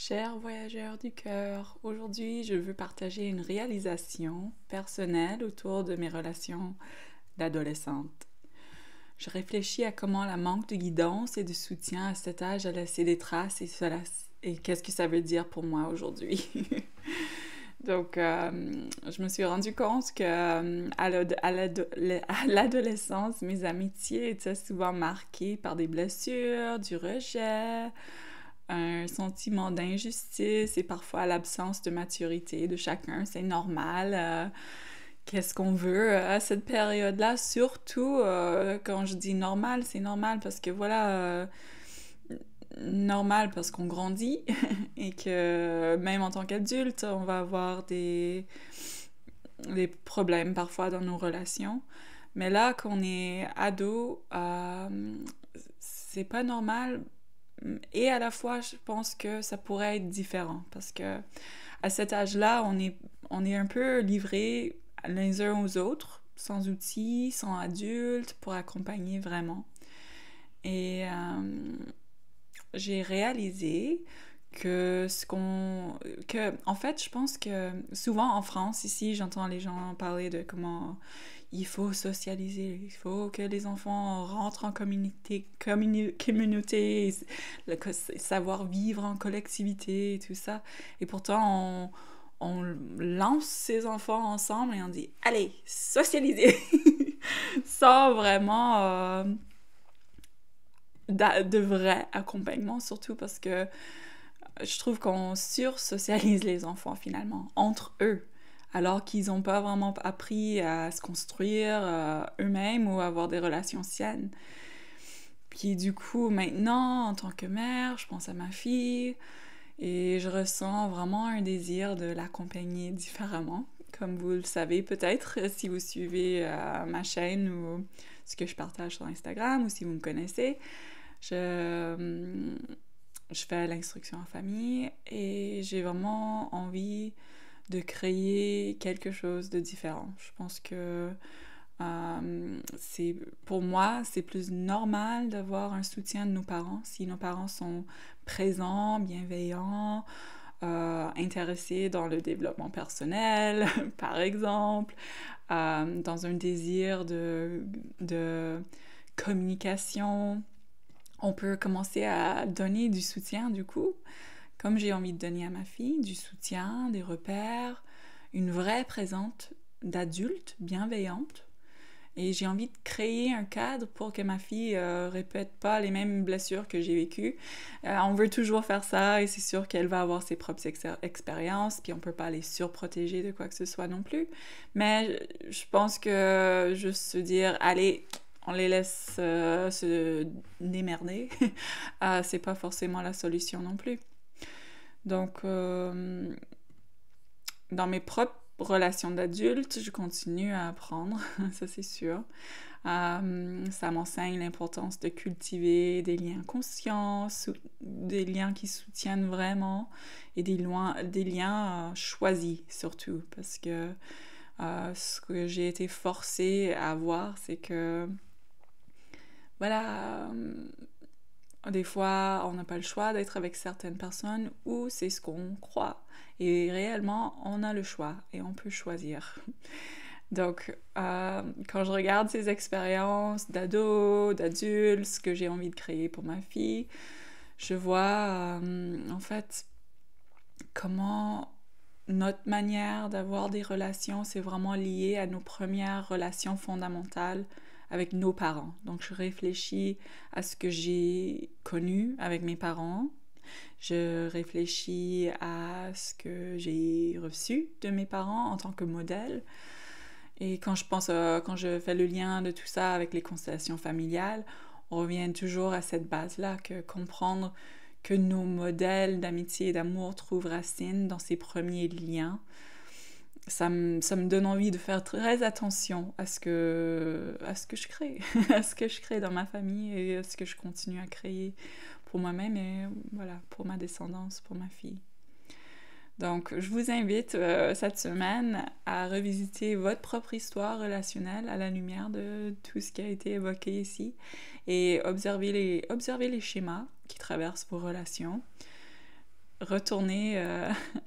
Chers voyageurs du cœur, aujourd'hui je veux partager une réalisation personnelle autour de mes relations d'adolescente. Je réfléchis à comment la manque de guidance et de soutien à cet âge a laissé des traces et qu'est-ce que ça veut dire pour moi aujourd'hui. Donc, je me suis rendu compte que à l'adolescence, mes amitiés étaient souvent marquées par des blessures, du rejet, un sentiment d'injustice et parfois l'absence de maturité de chacun. C'est normal. Qu'est-ce qu'on veut à cette période-là? Surtout, quand je dis normal, c'est normal parce que voilà, normal parce qu'on grandit et que même en tant qu'adulte, on va avoir des problèmes parfois dans nos relations. Mais là, quand on est ado, c'est pas normal. Et à la fois, je pense que ça pourrait être différent parce que à cet âge-là, on est un peu livrés les uns aux autres, sans outils, sans adultes pour accompagner vraiment. Et j'ai réalisé en fait, je pense que souvent en France, ici, j'entends les gens parler de comment il faut socialiser, il faut que les enfants rentrent en communauté, savoir vivre en collectivité et tout ça. Et pourtant, on lance ces enfants ensemble et on dit, allez, socialiser! Sans vraiment de vrai accompagnement, surtout parce que je trouve qu'on sur-socialise les enfants finalement, entre eux, alors qu'ils n'ont pas vraiment appris à se construire eux-mêmes ou à avoir des relations saines. Puis du coup, maintenant, en tant que mère, je pense à ma fille et je ressens vraiment un désir de l'accompagner différemment. Comme vous le savez peut-être, si vous suivez ma chaîne ou ce que je partage sur Instagram ou si vous me connaissez, je, je fais l'instruction en famille et j'ai vraiment envie de créer quelque chose de différent. Je pense que pour moi, c'est plus normal d'avoir un soutien de nos parents si nos parents sont présents, bienveillants, intéressés dans le développement personnel, par exemple, dans un désir de communication. On peut commencer à donner du soutien, du coup, comme j'ai envie de donner à ma fille, du soutien, des repères, une vraie présence d'adulte bienveillante. Et j'ai envie de créer un cadre pour que ma fille répète pas les mêmes blessures que j'ai vécues. On veut toujours faire ça et c'est sûr qu'elle va avoir ses propres expériences, puis on peut pas les surprotéger de quoi que ce soit non plus. Mais je pense que juste se dire, allez, on les laisse se démerder, c'est pas forcément la solution non plus. Donc, dans mes propres relations d'adulte, je continue à apprendre, ça c'est sûr. Ça m'enseigne l'importance de cultiver des liens conscients, des liens qui soutiennent vraiment et des liens choisis surtout. Parce que ce que j'ai été forcée à voir, c'est que voilà, des fois, on n'a pas le choix d'être avec certaines personnes ou c'est ce qu'on croit. Et réellement, on a le choix et on peut choisir. Donc, quand je regarde ces expériences d'ado, d'adulte, ce que j'ai envie de créer pour ma fille, je vois en fait comment notre manière d'avoir des relations, c'est vraiment lié à nos premières relations fondamentales avec nos parents. Donc, je réfléchis à ce que j'ai connu avec mes parents. Je réfléchis à ce que j'ai reçu de mes parents en tant que modèle. Et quand je fais le lien de tout ça avec les constellations familiales, on revient toujours à cette base-là, que comprendre que nos modèles d'amitié et d'amour trouvent racine dans ces premiers liens. Ça me donne envie de faire très attention à ce que je crée, à ce que je crée dans ma famille et à ce que je continue à créer pour moi-même et voilà, pour ma descendance, pour ma fille. Donc, je vous invite cette semaine à revisiter votre propre histoire relationnelle à la lumière de tout ce qui a été évoqué ici et observer les schémas qui traversent vos relations. retourner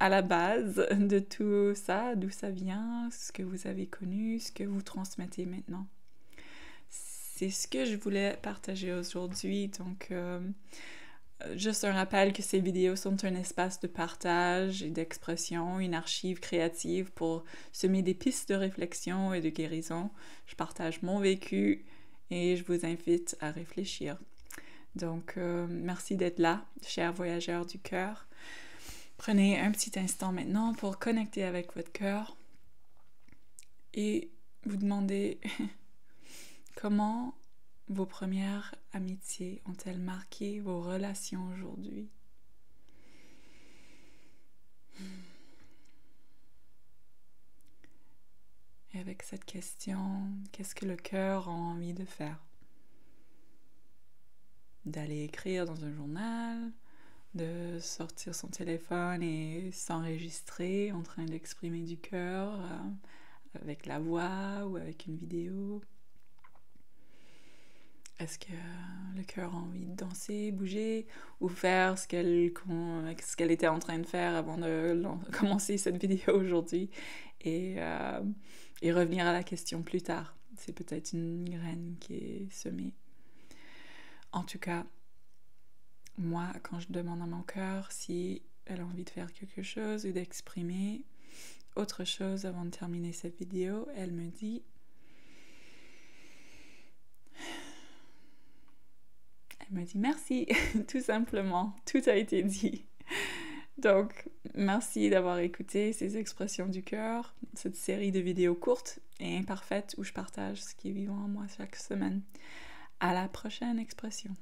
à la base de tout ça, d'où ça vient, ce que vous avez connu, ce que vous transmettez maintenant. C'est ce que je voulais partager aujourd'hui. Donc, juste un rappel que ces vidéos sont un espace de partage et d'expression, une archive créative pour semer des pistes de réflexion et de guérison. Je partage mon vécu et je vous invite à réfléchir. Donc, merci d'être là, chers voyageurs du cœur. Prenez un petit instant maintenant pour connecter avec votre cœur et vous demander comment vos premières amitiés ont-elles marqué vos relations aujourd'hui? Et avec cette question, qu'est-ce que le cœur a envie de faire? D'aller écrire dans un journal, de sortir son téléphone et s'enregistrer en train d'exprimer du cœur avec la voix ou avec une vidéo. Est-ce que le cœur a envie de danser, bouger ou faire ce qu'elle était en train de faire avant de commencer cette vidéo aujourd'hui et revenir à la question plus tard? C'est peut-être une graine qui est semée. En tout cas, moi, quand je demande à mon cœur si elle a envie de faire quelque chose ou d'exprimer autre chose avant de terminer cette vidéo, elle me dit merci, tout simplement, tout a été dit. Donc, merci d'avoir écouté ces expressions du cœur, cette série de vidéos courtes et imparfaites où je partage ce qui est vivant en moi chaque semaine. À la prochaine expression.